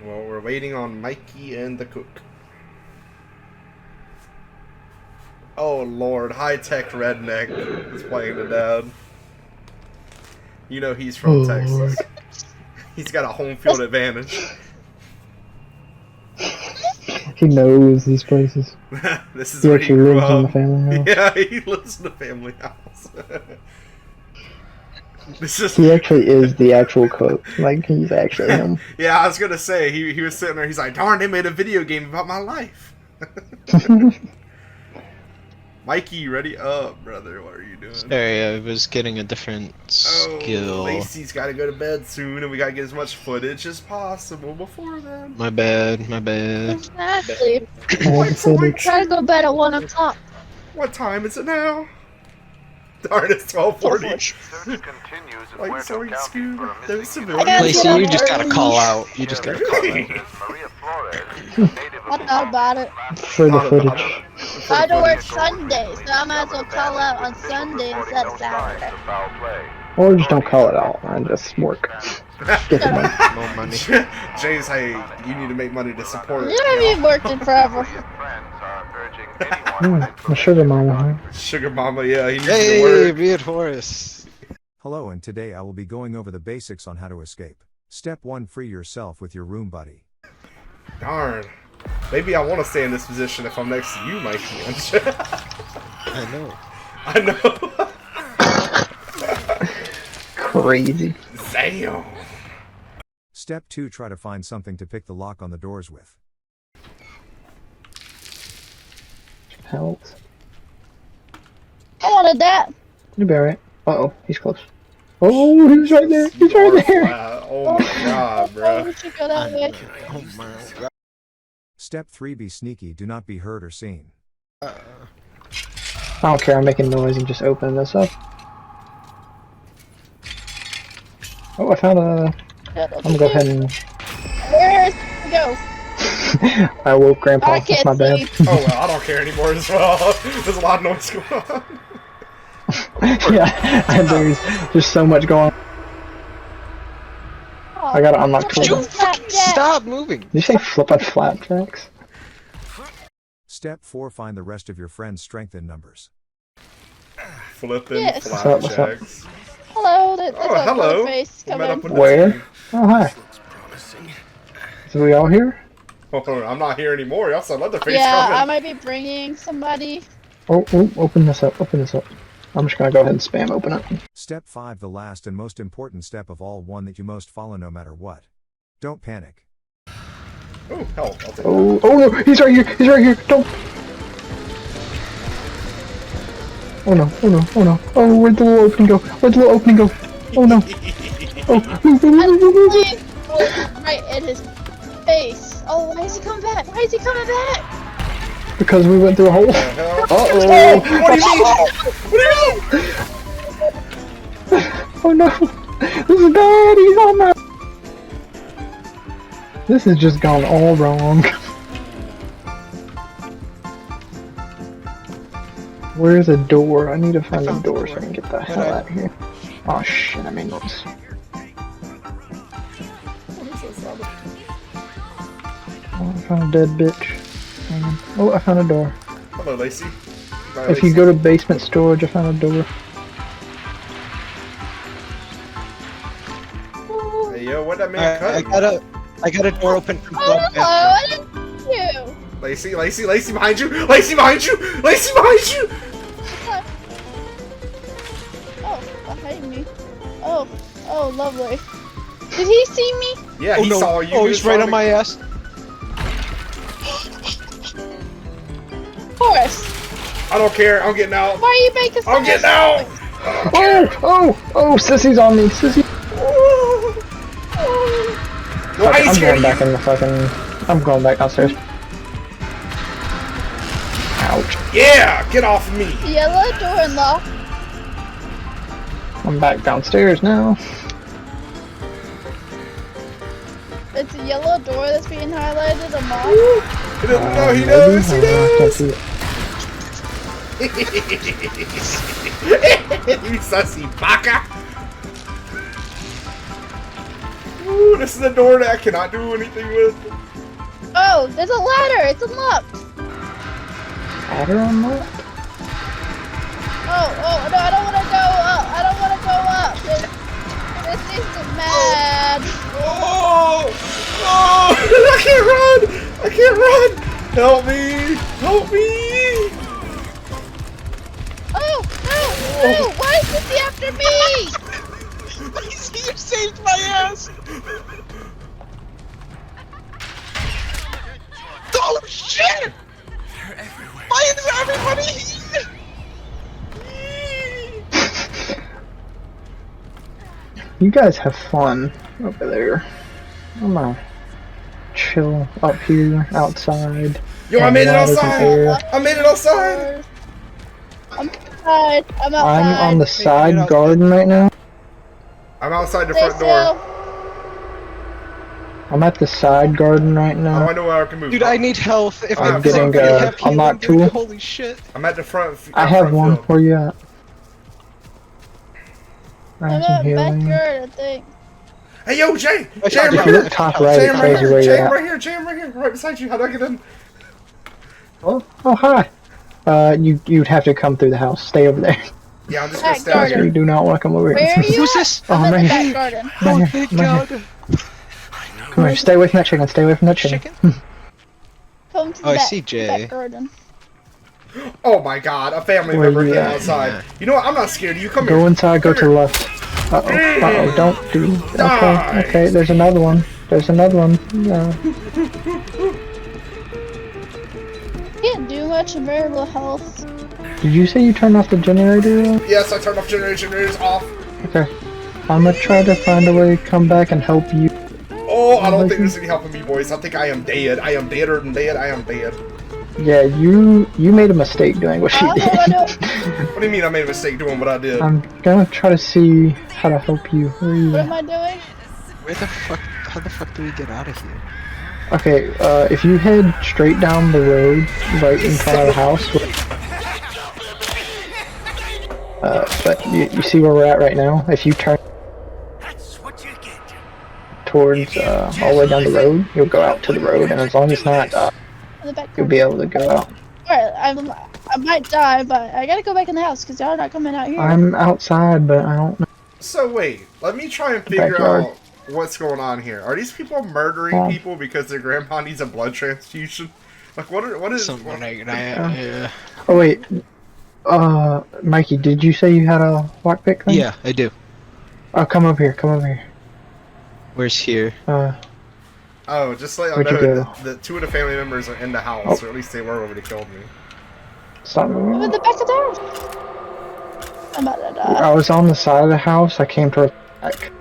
Well, we're waiting on Mikey and the cook. Oh lord, high-tech redneck is playing the dad. You know he's from Texas. He's got a home field advantage. He knows these places. This is where he actually grew lives in the up. family house. Yeah, he lives in the family house. This is... He actually is the actual cook. Like, he's actually him. Yeah, I was gonna say, he was sitting there, he's like, darn, they made a video game about my life. Mikey, ready up, brother. What are you doing? Sorry, I was getting a different skill. Lacey's gotta go to bed soon, and we gotta get as much footage as possible before then. My bad, my bad. Exactly. Try to go to bed at 1 o'clock. What time is it now? Darn, it's 12:40. Like, sorry, Scoob. Those civilians. Lacey, you just gotta call out. You just gotta call out. I thought about it. For the footage. I had to work Sunday, so I might as well call out on Sunday instead of Saturday. Or just don't call it out and just work. Get the money. No money. Jay's, hey, you need to make money to support. You're gonna be working forever. My sugar mama, huh? Sugar mama, yeah, he needs to Hey, work. beard Horace. Hello, and today I will be going over the basics on how to escape. Step 1: free yourself with your room buddy. Darn. Maybe I want to stay in this position if I'm next to you, Mikey. I know. I know. Crazy. Damn. Step 2: try to find something to pick the lock on the doors with. Helps. I wanted that. You'll be alright. Uh-oh, he's close. Oh, he's right there. He's right there. Oh my god, bro. We should go that way. Oh my god. Step 3: be sneaky, do not be heard or seen. I don't care, I'm making noise and just opening this up. Oh, I found a... I'm gonna go ahead and... Where's go? I woke Grandpa, I that's can't my bad. sleep. Oh well, I don't care anymore as well. There's a lot of noise going on. Yeah, and there's so much going on. I gotta unlock tools. Stop moving. Did you say flipping flapjacks? Step 4: find the rest of your friends' strength in numbers. Flipping Yes. flapjacks. Hello, there's Oh, a hello. face We met coming. up with Where? Oh, hi. So we all here? Oh, I'm not here anymore. Y'all saw Leatherface Yeah, coming. I might be bringing somebody. Oh, open this up, open this up. I'm just gonna go ahead and spam open it. Step 5: the last and most important step of all, one that you must follow no matter what. Don't panic. Oh, hell. I'll take that. Oh no, he's right here, don't! Oh no, oh no, oh no. Oh, where'd the little opening go? Oh no. Oh, Please, right in his face. Oh, why is he coming back? because we went through a hole. Hell. Uh-oh. What do you mean? Oh no, this is bad, he's on my... This has just gone all wrong. Where's a door? I need to find a door so I can get the hell out of here. Oh shit, I made noise. Oh, I found a dead bitch. Oh, I found a door. Hello, Lacey. Bye, If you go to basement storage, I found a door. Hey, yo, what that man I got a door open from Oh, hello, I didn't see you. Lacey behind you! Lacey behind you! Oh, behind me. Oh, lovely. Did he see me? Yeah, Oh he no. saw you. Oh, he's right on my ass. Forrest, I don't care. I'm getting out. why are you making so I'm much getting out! noise? Oh, Sissy's on me, Sissy. No, I ain't I'm scared going of back in the fucking... I'm going back downstairs. Ouch. you. Yeah, get off of me. Yellow door unlocked. I'm back downstairs now. It's a yellow door that's being highlighted unlocked. He doesn't know. He Maybe? knows. He I can't knows. see it. You sussy baka. Ooh, this is a door that I cannot do anything with. Oh, there's a ladder. It's unlocked. Ladder unlocked? Oh, no, I don't want to go up. I don't want to go up. This is mad. Oh! Oh! I can't run! I can't run! Help me! Help me! Oh, no! Why is this after me? You saved my ass! Oh shit! They're everywhere. Why is everybody here? You guys have fun over there. I'm gonna chill up here outside. Yo, I and made it wide open outside! air. I made it outside! I'm outside. I'm outside. I'm on the side garden right now. I'm outside the Stay front door. still. I'm at the side garden right How do I now. know where I can move? Dude, I need health. If I'm I'm getting, sick, I have a healing, unlocked dude. tool. Holy shit. I'm at the front. I have front one. field. Where you at? I I'm have some at the healing. backyard, I think. Hey, yo, Jay! I Jay, I'm found right If you here! look top right, Jay, it I'm tells right you here! where Jay, you're I'm at. right here! Jay, I'm right here! Right beside you. How do I get in? Oh, hi. You'd have to come through the house. Stay over there. Yeah, I'm just gonna Back stay out garden. You here. do not want to come over here. Where are you Who's at? this? Oh, I'm I'm at right the here. back garden. Right Oh, here, thank right here. God. Come here. Stay away from that chicken. Stay away from that chicken. Chicken? Come to the Oh, I back, see Jay. back garden. Oh my god, a family Where member you came at? outside. Yeah. You know what? I'm not scared of you. Come Go here. inside. Go Come to the here. left. Uh-oh. Don't do. Die. Okay. Okay. There's another one. There's another one. Can't do much. I'm very low health. Did you say you turned off the generator? Yes, I turned off generators off. Okay. I'm gonna try to find a way to come back and help you. Oh, I don't think there's any helping me, boys. I think I am dead. I am deader than dead. I am dead. Yeah, you made a mistake doing what you What do I did. do? What do you mean I made a mistake doing what I did? I'm gonna try to see how to help you. Where are you What at? am I doing? Where the fuck? How the fuck do we get out of here? Okay, if you head straight down the road, right in front of the house, but you see where we're at right now? If you turn towards, all the way down the road, you'll go out to the road, and as long as not, In the back you'll garden. be able to go out. Alright, I might die, but I gotta go back in the house because y'all are not coming out here. I'm outside, but I don't know. So wait, let me try and figure Backyard. out what's going on here. Are these people murdering Yeah. people because their grandpa needs a blood transfusion? Like what is Something what- like that. Yeah. Oh wait, Mikey, did you say you had a lockpick thing? Yeah, I do. Oh, come over here, come over here. Where's here? Oh, just let Where'd y'all you know go? the two of the family members are in the house, or at least they were when they killed me. Stop. I'm in the back of the house. I'm about to die. I was on the side of the house. I came towards the back.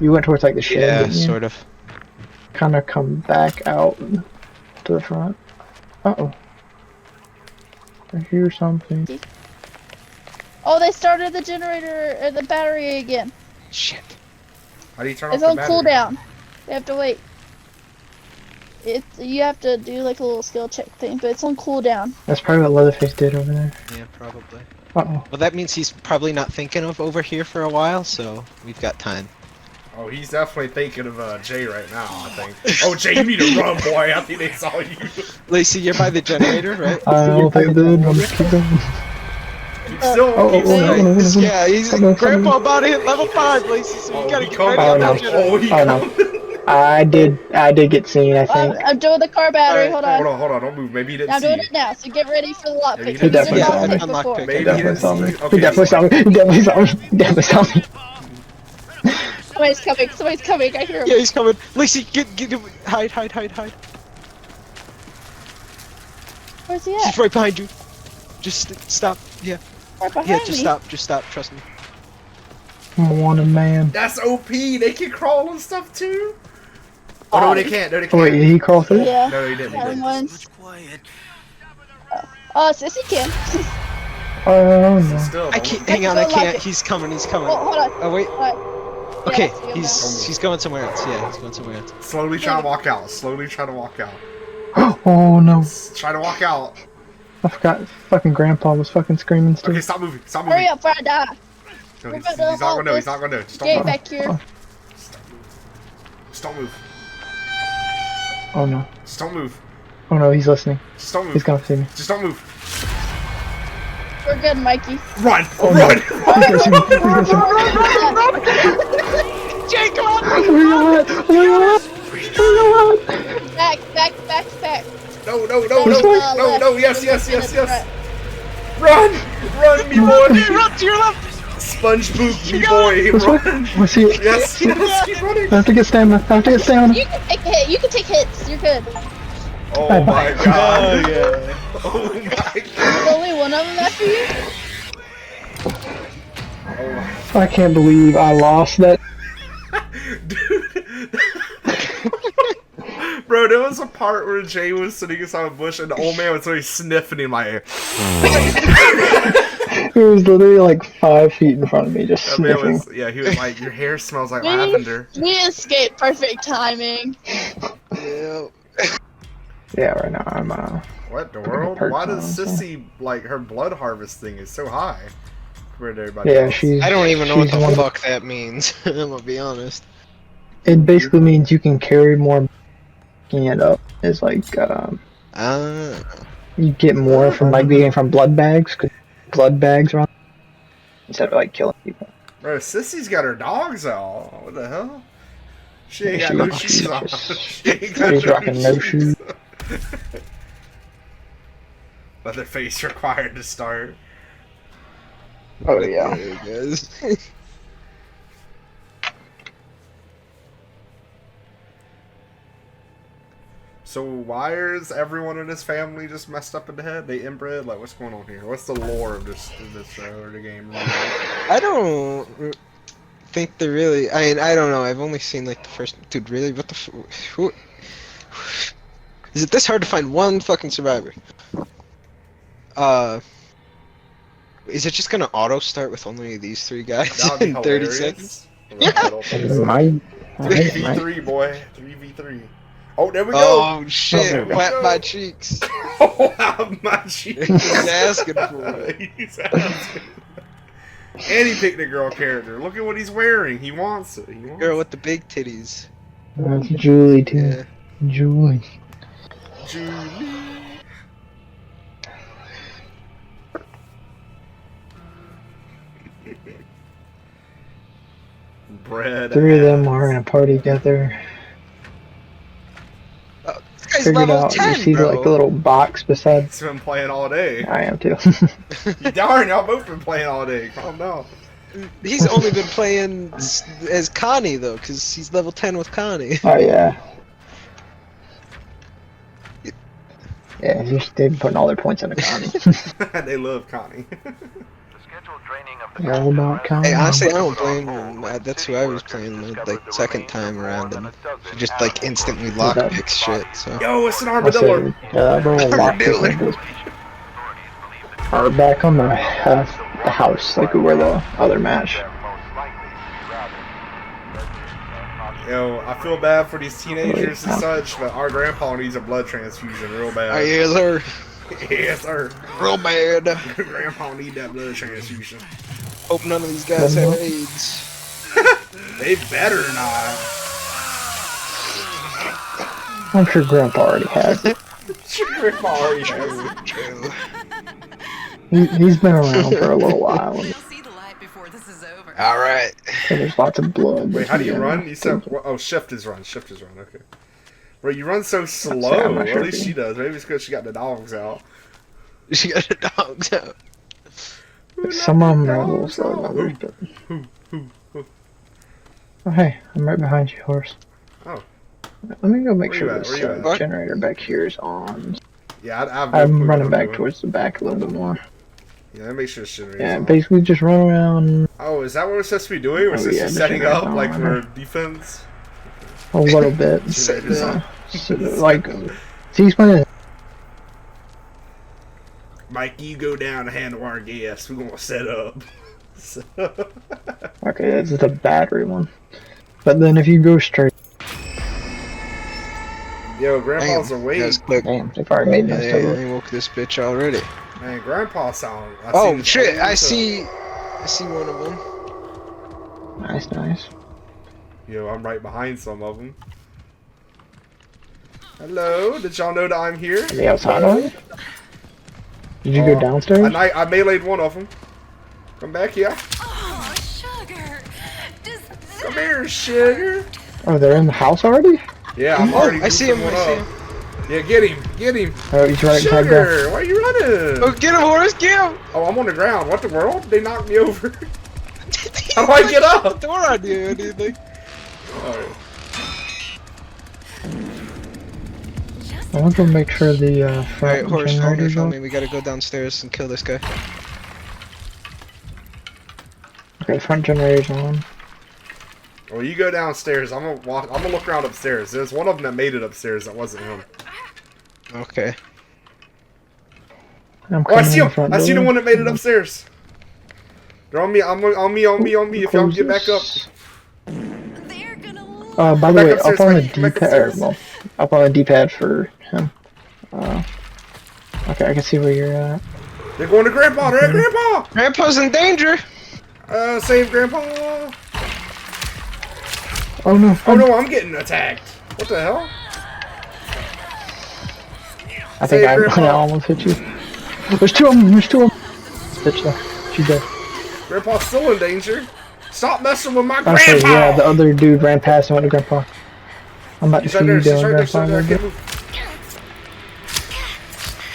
You went towards like the shed. Yeah, didn't you? sort of. Kind of come back out to the front. Uh-oh. I hear something. Oh, they started the generator, the battery again. Shit. How do you turn off It's the on battery? cooldown. You have to wait. You have to do like a little skill check thing, but it's on cooldown. That's probably what Leatherface did over there. Yeah, probably. Uh-oh. Well, that means he's probably not thinking of over here for a while, so we've got time. Oh, he's definitely thinking of Jay right now, I think. Oh, Jay, you need to run, boy. I think they saw you. Lacey, you're by the generator, right? I don't think it did. I'm just keep going. Keep still. Oh, keep oh, still. oh, oh, oh. Yeah, he's Come on, Grandpa come on. about to hit level 5, Lacey, so Oh, you gotta he get coming. ready on Oh, that no. generator. Oh, he Oh, no. coming. I did get seen, I think. I'm doing the car battery. Hold on. Hold on, don't move. Maybe he didn't I'm see doing you. it now. So get ready for the lockpick. Maybe he He definitely did saw not me. pick before. Unlockpick. Maybe He he definitely didn't saw see me. you. He Okay, definitely saw me. He definitely saw me. He definitely saw me. Somebody's coming. Somebody's coming. I hear him. Yeah, he's coming. Lacey, hide. Where's he He's at? right behind you. Just stop. Yeah, Right behind yeah, me. just stop, trust me. I'm a wanted man. That's OP. They can crawl and stuff too. Oh no, they can't. No, they Oh, wait, can't. did he crawl through? Yeah. No, he didn't. He That didn't. one's. Oh, Sissy can. Oh, no. Still, I don't can't. look. Hang on, Go I lock can't. it. He's coming. Oh, hold on. Oh wait. Alright. Okay, Yeah, let's he's going somewhere else. Yeah, he's going somewhere else. Slowly try to walk out. Slowly try to walk out. Oh, no. Try to walk out. I forgot fucking Grandpa was fucking screaming still. Okay, stop moving. Stop go. moving. Hurry up before I die. No, We're he's about not to gonna know. hold He's not gonna know. Just don't Gate move. back here. Stop don't move. Oh no. Just don't move. Oh no, he's listening. Just don't move. He's gonna see me. Just don't move. We're good, Mikey. Run! Oh Run! no. He's gonna see me. He's gonna see me. Jake, come on! Oh my god! Oh my god! Oh my god! Back. No, yes. Run! Run, me boy! Run to your left! Sponge boot, me boy! This way? Run! I see it. Yes, keep running! I have to get stamina. I have to get stamina. You can take a hit. You can take hits. You're good. Oh Bye-bye. my god! yeah. Oh my god! There's only one of them after you. Oh I can't believe I lost that. dude! Bro, there was a part where Jay was sitting inside a bush and the old man was always sniffing in my ear. He was literally like 5 feet in front of me, just That man sniffing. was, yeah, he was like, your hair smells like lavender. We escaped. Perfect timing. Yeah. Yeah, right now I'm What the world? perk Why does on, so. Sissy, like, her blood harvest thing is so high compared to everybody Yeah, else? she's. I don't even know what she's the one- fuck that means. I'm gonna be honest. It basically means you can carry more. Picking it up is like you get more from like being from blood bags, cause blood bags are on instead of like killing people. Bro, Sissy's got her dogs out. What the hell? She ain't Yeah, got no she shoes on. looks- She ain't got she's rocking no shoes. Leatherface required to start. Oh yeah. There it goes. So why is everyone in his family just messed up in the head? They inbred? Like, what's going on here? What's the lore of this show or the game? I don't think they really. I mean, I don't know. I've only seen like the first. Dude, really? What the? Who? Is it this hard to find one fucking survivor? Is it just gonna auto start with only these 3 guys That would be in 30 hilarious. seconds? I don't think so. My, 3v3, boy. 3v3. Oh, there we go. Oh shit! There we Wet go. my cheeks. Oh, my cheeks. He's asking for it. He's asking. And he picked a girl character. Look at what he's wearing. He wants it. He wants Girl with the big titties. That's Julie too. Yeah. Julie. Julie. Bread. 3 of them are in a party together. This guy's Figured level out. 10, You see bro. like the little box beside. He's been playing all day. I am too. Darn, y'all both been playing all day. Calm down. He's only been playing as Connie though, because he's level 10 with Connie. Oh yeah. Yeah, they've been putting all their points into Connie. They love Connie. They're all about Connie. Hey, honestly, I don't blame him. That's who I was playing the second time around, and he just like instantly lockpicks shit. So Yo, it's an I said, armadillo. that bro locked it like this. Are back on the house, like we were the other match. Yo, I feel bad for these teenagers and such, but our grandpa needs a blood transfusion real bad. I hear her Yes, sir. real bad. Grandpa need that blood transfusion. Hope none of these guys have AIDS. They better not. I'm sure Grandpa already has it. Grandpa already has it. True. He's been around for a little while. And You'll see the light before this is over. All right. there's lots of blood. Wait, how do you Yeah. run? You said, oh, shift is run. Shift is run. Okay. Bro, you run so I'm slow. not sure At least if she you- does. Maybe it's because she got the dogs out. She got the dogs out. Some of them are a little slow. Others, but... Oh, hey, I'm right behind you, horse. Oh. Let me go make Where sure you at? this Where you at? generator back here is on. Yeah, I have no I'm clue running what back doing. towards the back a little bit more. Yeah, let me make sure the generator's Yeah, on. basically just run around Oh, is that what we're supposed to be doing? We're Oh, supposed yeah, to be the setting generator's up, on like, right for now. defense? a little bit. Generator's on. So, like, see, he's playing. Mike, you go down and handle our gas. We're gonna set up. Okay, this is the battery one. But then if you go straight, Yo, Grandpa's Damn, awake. that was quick. damn, they've already made Yeah, this. I woke this bitch already. Man, Grandpa sound. I Oh seen- shit! I so- see one of them. Nice, nice. Yo, I'm right behind some of them. Hello, did y'all know that I'm here? Are they outside on you? Did you go downstairs? I meleeed one of them. Come back here. Oh, sugar. Come here, sugar. Oh, they're in the house already? Yeah, I'm already. I see him. goofing one I see up. him. Yeah, get him. Get him. Oh, he's right inside there. Sugar, why are you running? Oh, get him, Horace, get him! Oh, I'm on the ground. What the world? They knocked me over. How do I get up? The door on you, and he's like, Alright. I want to make sure the alright, front Horace, follow me, generator's follow on. me. We gotta go downstairs and kill this guy. Okay, front generator's on. Well, you go downstairs. I'm gonna walk. I'm gonna look around upstairs. There's one of them that made it upstairs. That wasn't him. Okay. I'm Oh, I coming see in him. front I see the door. one that made it upstairs. They're on me. I'm on me. On me. On me. If y'all can get back up. They're gonna love By the Back way, upstairs, up on the Mikey, come back D-pad, upstairs. well, up on the D-pad for him. Okay, I can see where you're at. They're going to Grandpa. They're at Grandpa. Grandpa's in danger! Save Grandpa. Oh no! Oh no, I'm getting attacked. What the hell? I think Save I Grandpa. almost hit you. There's two of them. There's two of them. Bitch, though. She's dead. Grandpa's still in danger. Stop messing with my Actually, Grandpa. yeah, the other dude ran past and went to Grandpa. I'm about to She's see right you there. She's doing right there. She's Grandpa. right there. I a can't little move.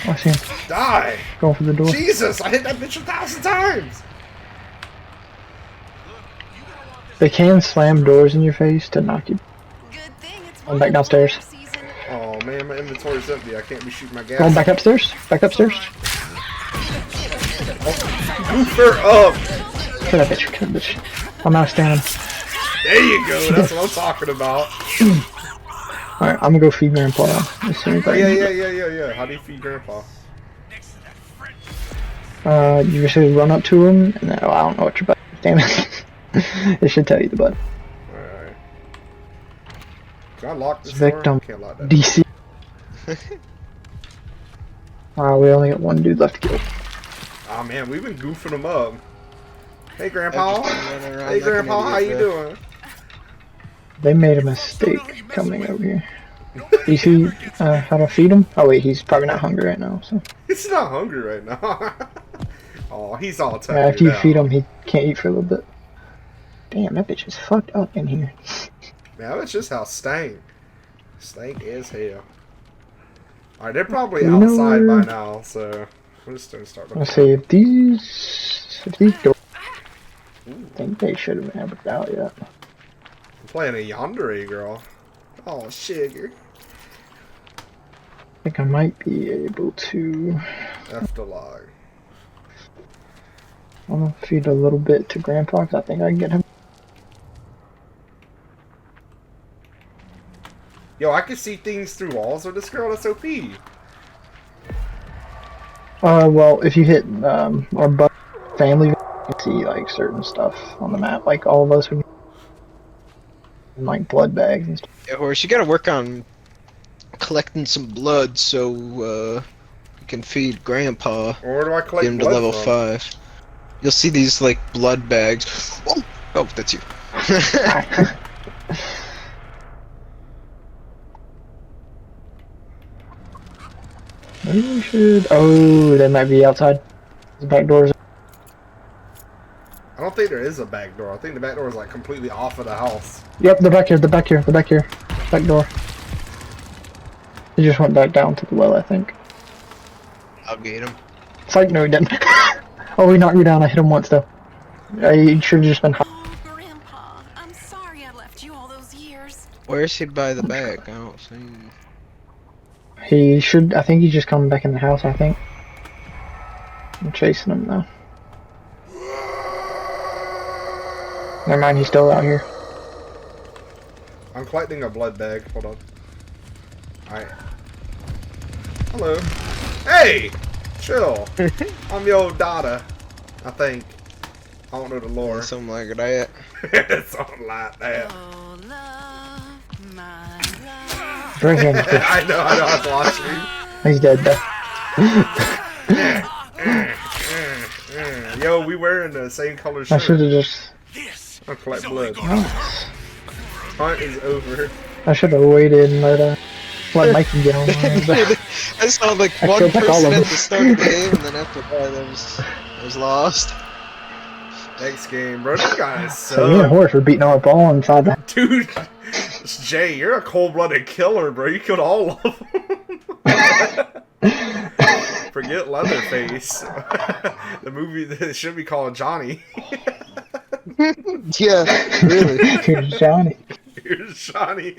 bit. I see him Die. going for the door. Jesus, I hit that bitch 1,000 times. They can slam doors in your face to knock you. good thing it's I'm back downstairs. wildfire season. Oh man, my inventory's empty. I can't be shooting my gas. Going back upstairs. Back upstairs. Goofer up. Kill that bitch. Kill that bitch. I'm out of stamina. There you go. That's what I'm talking about. Alright, I'm gonna go feed Grandpa as soon as I Yeah. How do you feed Grandpa? You just run up to him, and then, oh, I don't know what your button. Damn it. It should tell you the button. Alright. Can I lock this Victim. door? Can't lock that. DC. We only got one dude left to kill. Oh man, we've been goofing them up. Hey Grandpa. I've just been running around Hey like an Grandpa, how idiot, you bro. doing? They made a mistake coming over here. You see how to feed him? Oh wait, he's probably not hungry right now. So He's not hungry right now. Oh, he's all tucked after you down. feed him, he can't eat for a little bit. Damn, that bitch is fucked up in here. Man, that's just how stank. Stank as hell. Alright, they're probably You know outside where- by now, so we're just gonna start looking. Let's see if these doors. I think they should have been able to out yet. I'm playing a yandere girl. Oh, sugar. I think I might be able to. F the log. I'm gonna feed a little bit to Grandpa because I think I can get him. Yo, I can see things through walls with this girl. That's OP. Well, if you hit our family, you can see like certain stuff on the map. Like all of us would, and like blood bags and stuff. Yeah, Horace, you gotta work on collecting some blood so you can feed Grandpa. Or where do I collect Get him to blood level from? 5. You'll see these like blood bags. Oh, that's you. Maybe we should. Oh, they might be outside. The back doors. I don't think there is a back door. I think the back door is like completely off of the house. Yep, they're back here. They're back here. They're back here. Back door. He just went back down to the well, I think. I'll get him. Psych, no, he didn't. Oh, he knocked me down. I hit him once though. He should have just been. Oh, Grandpa, I'm sorry I left you all those years. Where is he by the bag? I don't see. He should. I think he's just coming back in the house. I think. I'm chasing him now. Never mind. He's still out here. I'm collecting a blood bag. Hold on. Alright. Hello. Hey! Chill. I'm your daughter. I think. I don't know the lore. Something like that. Something like that. Oh, love, my love. Bring him. I know, I've watched me. He's dead though. Yo, we wearing the same color I shirt. should have just. I'll collect blood. Nice. Hunt is over. I should have waited and let Mikey get on. I saw like I one killed, like, all person of at them. the start of the game, and then after that, I was lost. Next game, bro. You guys So you and suck. Horse were beating up all inside the. Dude, Jay, you're a cold-blooded killer, bro. You killed all of them. Forget Leatherface. The movie that should be called Johnny. Yeah, really. Here's Johnny. Here's Johnny.